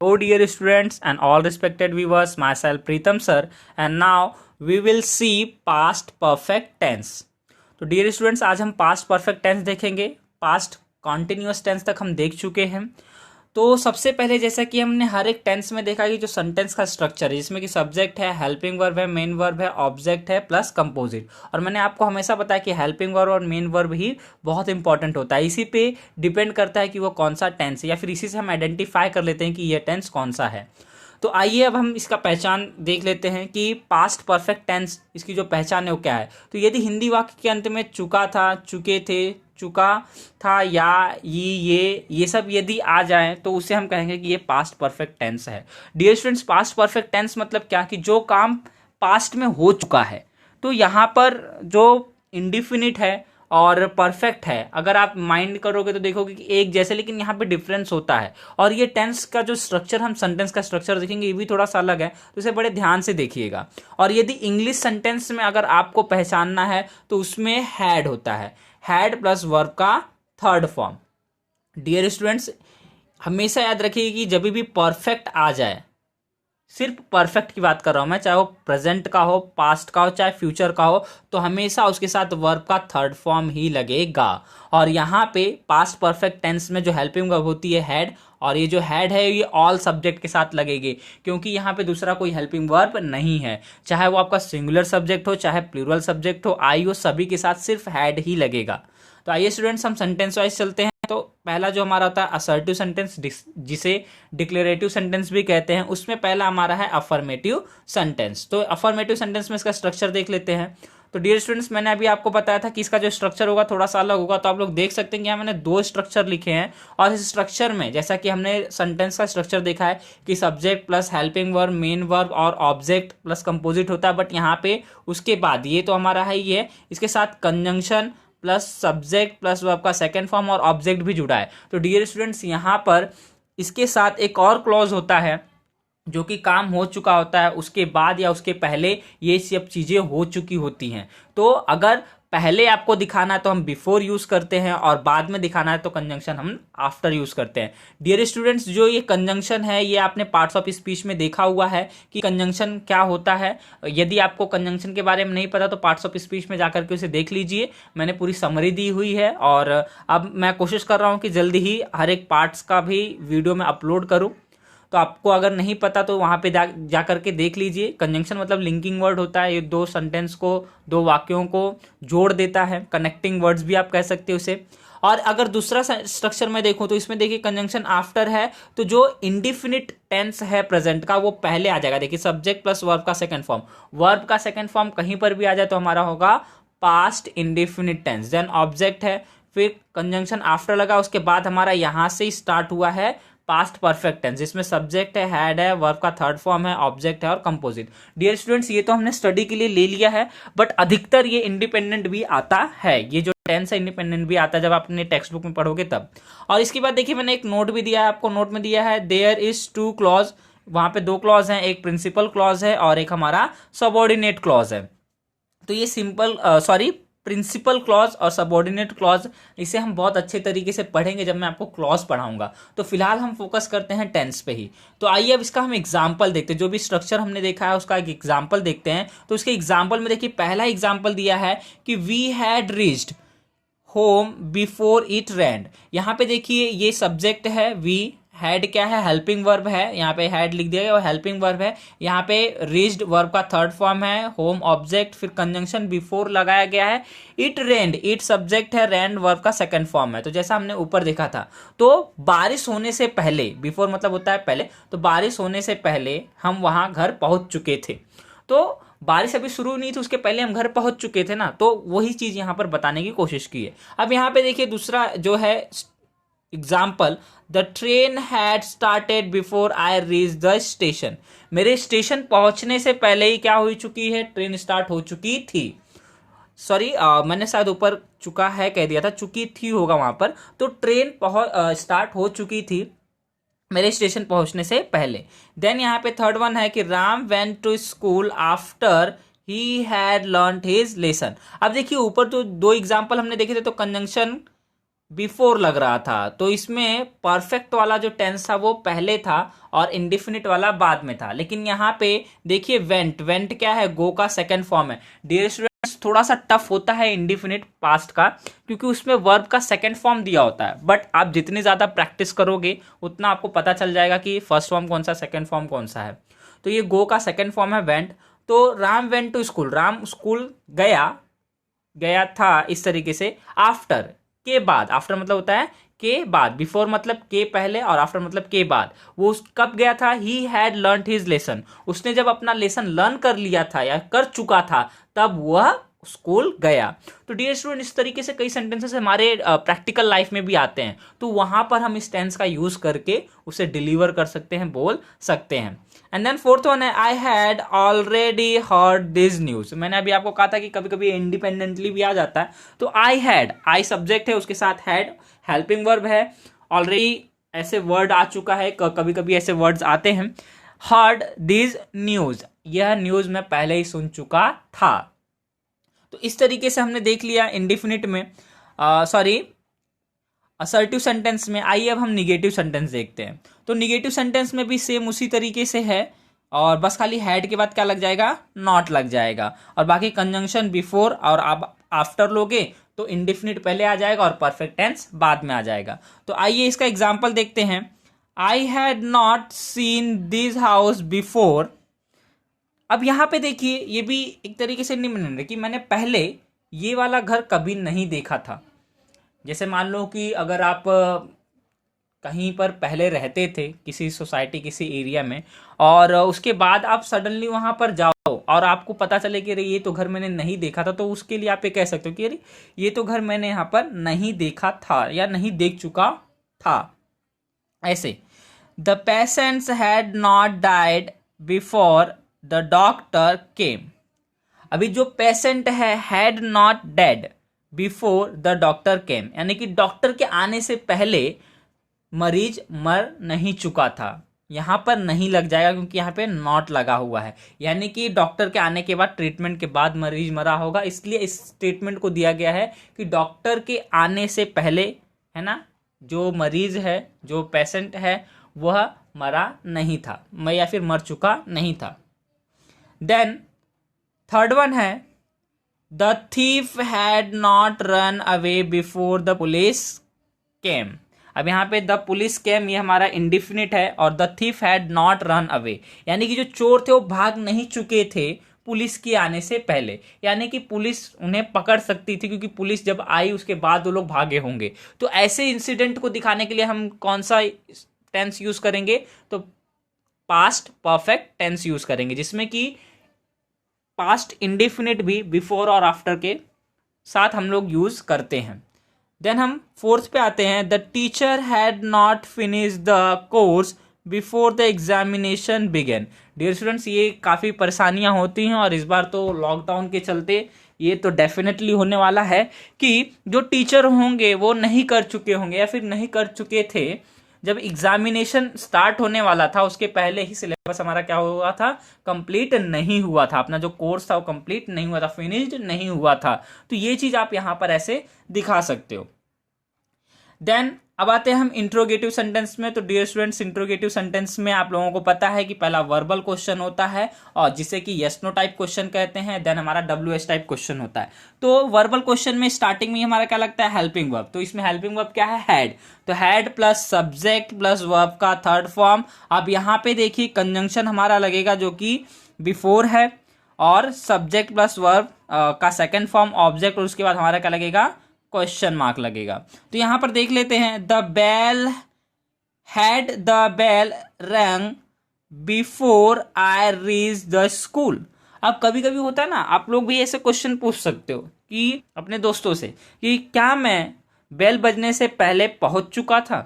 Hello, dear students and all respected viewers, myself Preetham sir, and now we will see past perfect tense. तो dear students आज हम past perfect tense देखेंगे। Past continuous tense तक हम देख चुके हैं। तो सबसे पहले जैसा कि हमने हर एक टेंस में देखा कि जो सेंटेंस का स्ट्रक्चर है जिसमें कि सब्जेक्ट है, हेल्पिंग वर्ब है, मेन वर्ब है, ऑब्जेक्ट है प्लस कंपोजिट। और मैंने आपको हमेशा बताया कि हेल्पिंग वर्ब और मेन वर्ब ही बहुत इंपॉर्टेंट होता है। इसी पे डिपेंड करता है कि वो कौन सा टेंस है या फिर इसी से हम आइडेंटिफाई कर लेते हैं कि ये टेंस कौन सा है। तो आइए अब हम इसका पहचान देख लेते हैं कि पास्ट परफेक्ट टेंस इसकी जो पहचान है वो क्या है। तो यदि हिंदी वाक्य के अंत में चुका था, चुके थे, चुका था या ये सब यदि आ जाए तो उसे हम कहेंगे कि ये पास्ट परफेक्ट टेंस है। Dear students, past perfect tense मतलब क्या कि जो काम पास्ट में हो चुका है। तो यहाँ पर जो इंडिफिनिट है और परफेक्ट है, अगर आप माइंड करोगे तो देखोगे कि एक जैसे, लेकिन यहाँ पे डिफरेंस होता है। और ये टेंस का जो स्ट्रक्चर, हम सेंटेंस का स्ट्रक्चर देखेंगे, ये भी थोड़ा सा अलग है, तो इसे बड़े ध्यान से देखिएगा। और यदि इंग्लिश सेंटेंस में अगर आपको पहचानना है तो उसमें हैड होता है, हैड प्लस वर्ब का थर्ड फॉर्म। डियर स्टूडेंट्स, हमेशा याद रखिए कि जब भी परफेक्ट आ जाए, सिर्फ परफेक्ट की बात कर रहा हूं मैं, चाहे वो प्रेजेंट का हो, पास्ट का हो, चाहे फ्यूचर का हो, तो हमेशा उसके साथ वर्ब का थर्ड फॉर्म ही लगेगा। और यहाँ पे पास्ट परफेक्ट टेंस में जो हेल्पिंग वर्ब होती है हैड, और ये जो हैड है ये ऑल सब्जेक्ट के साथ लगेगी, क्योंकि यहाँ पे दूसरा कोई हेल्पिंग वर्ब नहीं है। चाहे वो आपका सिंगुलर सब्जेक्ट हो, चाहे प्लूरल सब्जेक्ट हो, आई हो, सभी के साथ सिर्फ हैड ही लगेगा। तो आइए स्टूडेंट्स हम सेंटेंस वाइज चलते हैं। तो पहला जो हमारा होता है असर्टिव सेंटेंस, जिसे डिक्लेरेटिव सेंटेंस भी कहते हैं, उसमें पहला हमारा है अफर्मेटिव सेंटेंस। तो अफर्मेटिव सेंटेंस में इसका स्ट्रक्चर देख लेते हैं। तो डियर स्टूडेंट्स, मैंने अभी आपको बताया था कि इसका जो स्ट्रक्चर होगा थोड़ा सा अलग होगा। तो आप लोग देख सकते हैं कि यहाँ मैंने दो स्ट्रक्चर लिखे हैं, और इस स्ट्रक्चर में जैसा कि हमने सेंटेंस का स्ट्रक्चर देखा है कि subject plus helping verb, main verb और ऑब्जेक्ट प्लस कंपोजिट होता है, बट यहाँ पे उसके बाद ये तो हमारा है ही है, इसके साथ conjunction plus subject plus verb का सेकेंड फॉर्म और ऑब्जेक्ट भी जुड़ा है। तो डियर स्टूडेंट्स, यहाँ पर इसके साथ एक और क्लॉज होता है जो कि काम हो चुका होता है, उसके बाद या उसके पहले ये सब चीज़ें हो चुकी होती हैं। तो अगर पहले आपको दिखाना है तो हम बिफोर यूज करते हैं, और बाद में दिखाना है तो कंजंक्शन हम आफ्टर यूज करते हैं। डियर स्टूडेंट्स, जो ये कंजंक्शन है ये आपने पार्ट्स ऑफ स्पीच में देखा हुआ है कि कंजंक्शन क्या होता है। यदि आपको कंजंक्शन के बारे में नहीं पता तो पार्ट्स ऑफ स्पीच में जाकर के उसे देख लीजिए, मैंने पूरी समरी दी हुई है। और अब मैं कोशिश कर रहा हूँ कि जल्दी ही हर एक पार्ट्स का भी वीडियो में अपलोड करूँ। तो आपको अगर नहीं पता तो वहाँ पे जा करके देख लीजिए। कंजंक्शन मतलब लिंकिंग वर्ड होता है, ये दो सेंटेंस को, दो वाक्यों को जोड़ देता है। कनेक्टिंग वर्ड्स भी आप कह सकते हो उसे। और अगर दूसरा स्ट्रक्चर में देखूं तो इसमें देखिए कंजंक्शन आफ्टर है, तो जो इंडिफिनिट टेंस है प्रेजेंट का वो पहले आ जाएगा। देखिए सब्जेक्ट प्लस वर्ब का सेकंड फॉर्म, वर्ब का सेकंड फॉर्म कहीं पर भी आ जाए तो हमारा होगा past indefinite tense. Then object है, फिर कंजंक्शन आफ्टर लगा, उसके बाद हमारा यहाँ से स्टार्ट हुआ है पास्ट परफेक्ट टेंस, जिसमें सब्जेक्ट है, हैड है, वर्ब का थर्ड फॉर्म है, ऑब्जेक्ट है और कंपोजिट। डियर स्टूडेंट्स, ये तो हमने स्टडी के लिए ले लिया है, बट अधिकतर ये इंडिपेंडेंट भी आता है। ये जो टेंस है इंडिपेंडेंट भी आता है जब आप अपने टेक्स्ट बुक में पढ़ोगे तब। और इसके बाद देखिए मैंने एक नोट भी दिया है आपको, नोट में दिया है देयर इज टू क्लॉज। वहां पे दो क्लॉज हैं, एक प्रिंसिपल क्लॉज है और एक हमारा सबऑर्डिनेट क्लॉज है। तो ये प्रिंसिपल क्लॉज और सबऑर्डिनेट क्लॉज, इसे हम बहुत अच्छे तरीके से पढ़ेंगे जब मैं आपको क्लॉज पढ़ाऊंगा। तो फिलहाल हम फोकस करते हैं टेंस पे ही। तो आइए अब इसका हम एग्जाम्पल देखते हैं। जो भी स्ट्रक्चर हमने देखा है उसका एक एग्जाम्पल देखते हैं। तो उसके एग्जाम्पल में देखिए पहला एग्जाम्पल दिया है कि we had reached home before it rained. यहाँ पे देखिए ये सब्जेक्ट है, वी, हैड क्या है, हेल्पिंग वर्ब है, यहाँ पे हैड लिख दिया गया और हेल्पिंग वर्ब है। यहाँ पे रीच्ड वर्ब का थर्ड फॉर्म है, होम ऑब्जेक्ट, फिर कंजंक्शन बिफोर लगाया गया है। इट रेंड, इट सब्जेक्ट है, रेंड वर्ब का सेकंड फॉर्म है। तो जैसा हमने ऊपर देखा था, तो बारिश होने से पहले, बिफोर मतलब होता है पहले, तो बारिश होने से पहले हम वहां घर पहुंच चुके थे। तो बारिश अभी शुरू नहीं थी, उसके पहले हम घर पहुंच चुके थे ना, तो वही चीज यहां पर बताने की कोशिश की है। अब यहाँ पे देखिए दूसरा जो है example, the train had started before I reach the station. मेरे स्टेशन पहुंचने से पहले ही क्या हो चुकी है, ट्रेन स्टार्ट हो चुकी थी। सॉरी, मैंने शायद ऊपर चुका है कह दिया था, चुकी थी होगा वहां पर। तो ट्रेन स्टार्ट हो चुकी थी मेरे स्टेशन पहुंचने से पहले। देन यहाँ पे थर्ड वन है कि Ram went to school after he had learn his lesson. अब देखिए ऊपर तो दो एग्जाम्पल हमने देखे थे, तो कंजंक्शन बिफोर लग रहा था, तो इसमें परफेक्ट वाला जो टेंस था वो पहले था और इंडिफिनिट वाला बाद में था। लेकिन यहाँ पे देखिए वेंट, वेंट क्या है, गो का सेकंड फॉर्म है। डियर स्टूडेंट्स, थोड़ा सा टफ होता है इंडिफिनिट पास्ट का, क्योंकि उसमें वर्ब का सेकंड फॉर्म दिया होता है। बट आप जितनी ज़्यादा प्रैक्टिस करोगे उतना आपको पता चल जाएगा कि फर्स्ट फॉर्म कौन सा, सेकंड फॉर्म कौन सा है। तो ये गो का सेकंड फॉर्म है वेंट। तो Ram went to school, Ram school गया, गया था इस तरीके से। आफ्टर, के बाद, आफ्टर मतलब होता है के बाद, बिफोर मतलब के पहले और आफ्टर मतलब के बाद। वो कब गया था, ही हैड लर्न हिज लेसन, उसने जब अपना लेसन लर्न कर लिया था या कर चुका था तब वह स्कूल गया। तो डियर स्टूडेंट, इस तरीके से कई सेंटेंसेस हमारे प्रैक्टिकल लाइफ में भी आते हैं, तो वहां पर हम इस टेंस का यूज करके उसे डिलीवर कर सकते हैं, बोल सकते हैं। एंड देन फोर्थ वन है I had already heard this news. मैंने अभी आपको कहा था कि कभी कभी इंडिपेंडेंटली भी आ जाता है। तो आई हैड, आई सब्जेक्ट है, उसके साथ हैड हेल्पिंग वर्ब है। ऑलरेडी ऐसे वर्ड आ चुका है, कभी कभी ऐसे वर्ड्स आते हैं। हर्ड दिस न्यूज, यह न्यूज मैं पहले ही सुन चुका था। तो इस तरीके से हमने देख लिया इंडिफिनिट में, सॉरी असर्टिव सेंटेंस में। आइए अब हम निगेटिव सेंटेंस देखते हैं। तो निगेटिव सेंटेंस में भी सेम उसी तरीके से है, और बस खाली हैड के बाद क्या लग जाएगा, नॉट लग जाएगा, और बाकी कंजंक्शन बिफोर और आप आफ्टर लोगे तो इंडिफिनिट पहले आ जाएगा और परफेक्ट टेंस बाद में आ जाएगा। तो आइए इसका एग्जाम्पल देखते हैं। I had not seen this house before. अब यहाँ पे देखिए, ये भी एक तरीके से निम्न है कि मैंने पहले ये वाला घर कभी नहीं देखा था। जैसे मान लो कि अगर आप कहीं पर पहले रहते थे, किसी सोसाइटी, किसी एरिया में, और उसके बाद आप सडनली वहां पर जाओ और आपको पता चले कि अरे ये तो घर मैंने नहीं देखा था, तो उसके लिए आप ये कह सकते हो कि अरे ये तो घर मैंने यहाँ पर नहीं देखा था या नहीं देख चुका था। ऐसे the patients had not died before the doctor केम। अभी जो पेशेंट है, had not dead before the doctor केम, यानी कि डॉक्टर के आने से पहले मरीज मर नहीं चुका था। यहां पर नहीं लग जाएगा क्योंकि यहाँ पे नॉट लगा हुआ है, यानी कि डॉक्टर के आने के बाद, ट्रीटमेंट के बाद मरीज मरा होगा। इसलिए इस स्टेटमेंट को दिया गया है कि डॉक्टर के आने से पहले, है ना, जो मरीज है, जो पेशेंट है, वह मरा नहीं था, या फिर मर चुका नहीं था। देन थर्ड वन है the thief had not run away before the police केम। अब यहाँ पे द पुलिस केम, ये हमारा इंडिफिनिट है, और the thief had not run away, यानी कि जो चोर थे वो भाग नहीं चुके थे पुलिस के आने से पहले, यानी कि पुलिस उन्हें पकड़ सकती थी, क्योंकि पुलिस जब आई उसके बाद वो लोग भागे होंगे। तो ऐसे इंसिडेंट को दिखाने के लिए हम कौन सा टेंस यूज करेंगे, तो पास्ट परफेक्ट टेंस यूज करेंगे, जिसमें कि पास्ट इंडेफिनिट भी बिफोर और आफ्टर के साथ हम लोग यूज करते हैं। देन हम फोर्थ पे आते हैं, the teacher had not finish the course before the examination begin. Dear students, ये काफ़ी परेशानियां होती हैं, और इस बार तो लॉकडाउन के चलते ये तो डेफिनेटली होने वाला है कि जो टीचर होंगे वो नहीं कर चुके होंगे या फिर नहीं कर चुके थे जब एग्जामिनेशन स्टार्ट होने वाला था, उसके पहले ही सिलेबस हमारा क्या हुआ था, कंप्लीट नहीं हुआ था, अपना जो कोर्स था वो कंप्लीट नहीं हुआ था, फिनिश्ड नहीं हुआ था। तो ये चीज आप यहां पर ऐसे दिखा सकते हो। देन अब आते हैं हम इंट्रोगेटिव सेंटेंस में। तो डियर स्टूडेंट्स, इंट्रोगेटिव सेंटेंस में आप लोगों को पता है कि पहला वर्बल क्वेश्चन होता है, और जिसे कि यस नो टाइप क्वेश्चन कहते हैं। देन हमारा WH टाइप क्वेश्चन होता है। तो वर्बल क्वेश्चन में स्टार्टिंग में हमारा क्या लगता है, हेल्पिंग वर्ब। तो इसमें हेल्पिंग वर्ब क्या है, हैड। तो had plus subject plus verb का थर्ड फॉर्म। अब यहाँ पे देखिए कंजंक्शन हमारा लगेगा जो कि बिफोर है, और सब्जेक्ट प्लस वर्ब का सेकेंड फॉर्म ऑब्जेक्ट, और उसके बाद हमारा क्या लगेगा, क्वेश्चन मार्क लगेगा। तो यहां पर देख लेते हैं, the bell had the bell rang before I reach the school. अब कभी कभी होता है ना, आप लोग भी ऐसे क्वेश्चन पूछ सकते हो कि अपने दोस्तों से कि क्या मैं बेल बजने से पहले पहुंच चुका था।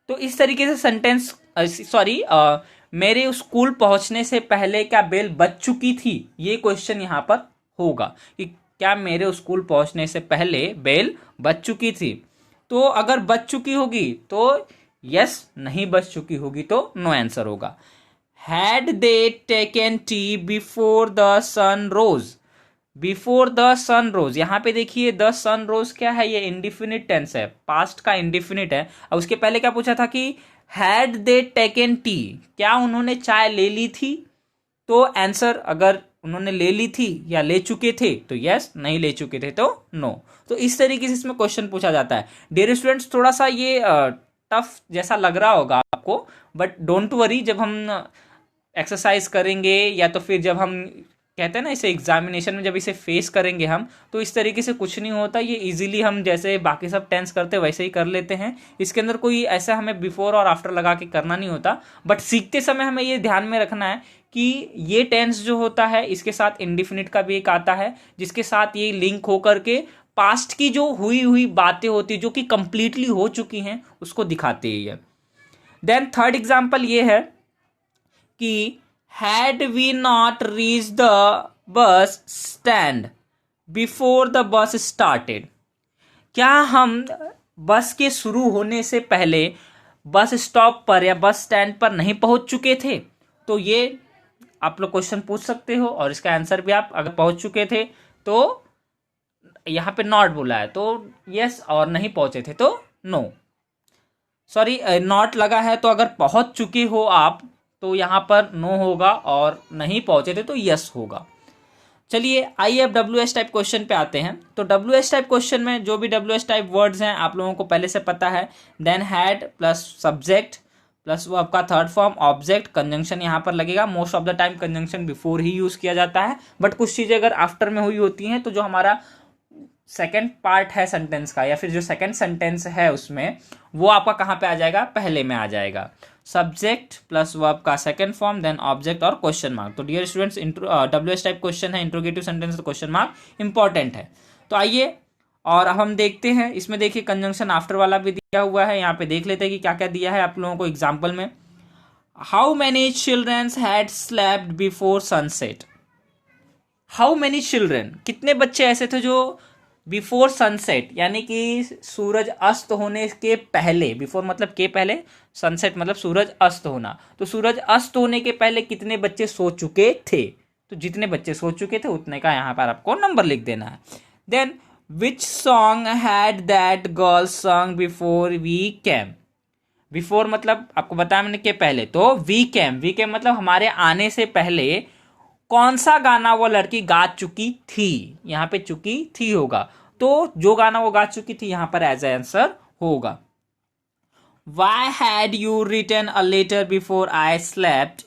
तो इस तरीके से सेंटेंस, सॉरी, मेरे स्कूल पहुंचने से पहले क्या बेल बज चुकी थी, ये क्वेश्चन यहां पर होगा कि क्या मेरे स्कूल पहुंचने से पहले बेल बज चुकी थी। तो अगर बज चुकी होगी तो यस, नहीं बज चुकी होगी तो नो आंसर होगा। Had they taken tea before the sun rose. Before the sun rose, यहाँ पे देखिए द सन रोज क्या है, ये इंडिफिनिट टेंस है, पास्ट का इंडिफिनिट है। और उसके पहले क्या पूछा था कि हैड दे टेकन टी, क्या उन्होंने चाय ले ली थी? तो आंसर अगर उन्होंने ले ली थी या ले चुके थे तो यस, नहीं ले चुके थे तो नो। तो इस तरीके से इसमें क्वेश्चन पूछा जाता है। डियर स्टूडेंट्स, थोड़ा सा ये टफ जैसा लग रहा होगा आपको, बट डोंट वरी, जब हम एक्सरसाइज करेंगे या तो फिर जब हम कहते हैं ना इसे एग्जामिनेशन में जब इसे फेस करेंगे हम, तो इस तरीके से कुछ नहीं होता, ये इजीली हम जैसे बाकी सब टेंस करते वैसे ही कर लेते हैं। इसके अंदर कोई ऐसा हमें बिफोर और आफ्टर लगा के करना नहीं होता, बट सीखते समय हमें ये ध्यान में रखना है कि ये टेंस जो होता है इसके साथ इंडिफिनिट का भी एक आता है, जिसके साथ ये लिंक होकर के पास्ट की जो हुई हुई बातें होती जो कि कंप्लीटली हो चुकी हैं उसको दिखाते हैं ये। देन थर्ड एग्जाम्पल ये है कि had we not reached the bus stand before the bus started, क्या हम बस के शुरू होने से पहले बस स्टॉप पर या बस स्टैंड पर नहीं पहुंच चुके थे? तो ये आप लोग क्वेश्चन पूछ सकते हो और इसका आंसर भी आप अगर पहुंच चुके थे तो यहाँ पे नॉट बोला है तो यस, और नहीं पहुंचे थे तो नो। सॉरी, नॉट लगा है तो अगर पहुंच चुके हो आप तो यहाँ पर नो होगा, और नहीं पहुंचे थे तो यस होगा। चलिए आइए अब WH टाइप क्वेश्चन पे आते हैं। तो WH टाइप क्वेश्चन में जो भी WH टाइप वर्ड्स हैं आप लोगों को पहले से पता है, then had plus subject plus वो आपका थर्ड फॉर्म ऑब्जेक्ट, कंजंक्शन यहाँ पर लगेगा। Most of the time conjunction before ही यूज किया जाता है, बट कुछ चीजें अगर आफ्टर में हुई होती हैं तो जो हमारा सेकेंड पार्ट है सेंटेंस का या फिर जो सेकेंड सेंटेंस है उसमें वो आपका कहाँ पे आ जाएगा, पहले में आ जाएगा। सब्जेक्ट प्लस वर्ब का सेकंड फॉर्म, देन ऑब्जेक्ट और क्वेश्चन मार्क। तो dear students, WH type question है, इंट्रोगेटिव सेंटेंस, तो क्वेश्चन मार्क इंपॉर्टेंट है। तो आइए और अब हम देखते हैं, इसमें देखिए कंजंक्शन आफ्टर वाला भी दिया हुआ है, यहाँ पे देख लेते हैं कि क्या क्या दिया है आप लोगों को एग्जाम्पल में। How many childrens had slept before sunset, how many children, कितने बच्चे ऐसे थे जो बिफोर सनसेट यानी कि सूरज अस्त होने के पहले, बिफोर मतलब के पहले, सनसेट मतलब सूरज अस्त होना, तो सूरज अस्त होने के पहले कितने बच्चे सो चुके थे? तो जितने बच्चे सो चुके थे उतने का यहाँ पर आपको नंबर लिख देना है। Then which song had that girl song before we came, before मतलब आपको बताया मैंने के पहले, तो वी केम मतलब हमारे आने से पहले कौन सा गाना वो लड़की गा चुकी थी, यहाँ पे चुकी थी होगा, तो जो गाना वो गा चुकी थी यहाँ पर एज आंसर होगा। Why had you written a letter before I slept,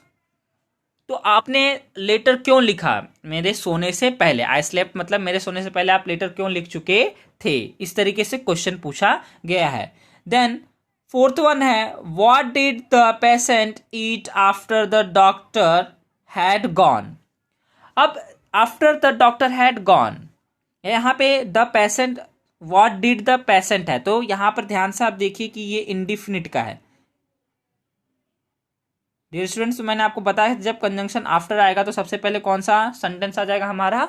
तो आपने लेटर क्यों लिखा मेरे सोने से पहले, आई स्लेप्ट मतलब मेरे सोने से पहले आप लेटर क्यों लिख चुके थे, इस तरीके से क्वेश्चन पूछा गया है। देन फोर्थ वन है, what did the patient eat after the doctor had gone. अब after the doctor had gone, यहाँ पे the patient, what did the patient है, तो यहां पर ध्यान से आप देखिए कि ये इंडिफिनिट का है। डियर स्टूडेंट्स, मैंने आपको बताया जब कंजंक्शन आफ्टर आएगा तो सबसे पहले कौन सा सेंटेंस आ जाएगा हमारा,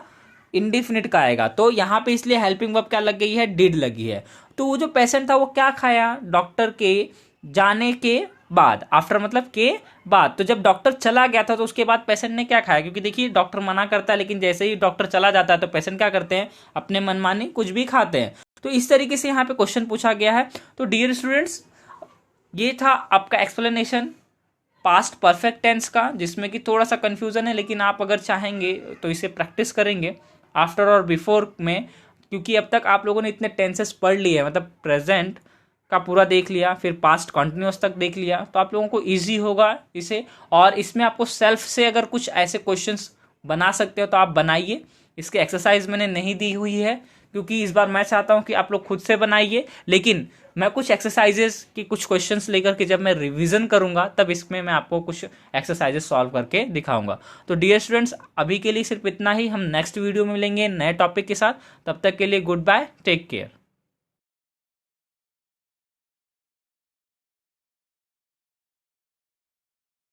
इंडिफिनिट का आएगा। तो यहाँ पे इसलिए हेल्पिंग वर्ब क्या लग गई है, डिड लगी है। तो वो जो पेशेंट था वो क्या खाया डॉक्टर के जाने के बाद, आफ्टर मतलब के बाद, तो जब डॉक्टर चला गया था तो उसके बाद पेशेंट ने क्या खाया, क्योंकि देखिए डॉक्टर मना करता है लेकिन जैसे ही डॉक्टर चला जाता है तो पेशेंट क्या करते हैं, अपने मनमानी कुछ भी खाते हैं। तो इस तरीके से यहाँ पे क्वेश्चन पूछा गया है। तो डियर स्टूडेंट्स, ये था आपका एक्सप्लेनेशन पास्ट परफेक्ट टेंस का, जिसमें कि थोड़ा सा कंफ्यूजन है, लेकिन आप अगर चाहेंगे तो इसे प्रैक्टिस करेंगे आफ्टर और बिफोर में, क्योंकि अब तक आप लोगों ने इतने टेंसेस पढ़ लिए, मतलब प्रेजेंट का पूरा देख लिया, फिर पास्ट कंटिन्यूअस तक देख लिया, तो आप लोगों को इजी होगा इसे। और इसमें आपको सेल्फ से अगर कुछ ऐसे क्वेश्चंस बना सकते हो तो आप बनाइए। इसकी एक्सरसाइज मैंने नहीं दी हुई है क्योंकि इस बार मैं चाहता हूं कि आप लोग खुद से बनाइए, लेकिन मैं कुछ एक्सरसाइजेस की कुछ क्वेश्चंस लेकर के जब मैं रिवीजन करूंगा तब इसमें मैं आपको कुछ एक्सरसाइजेस सॉल्व करके दिखाऊंगा। तो डियर स्टूडेंट्स, अभी के लिए सिर्फ इतना ही, हम नेक्स्ट वीडियो में मिलेंगे नए टॉपिक के साथ। तब तक के लिए गुड बाय, टेक केयर।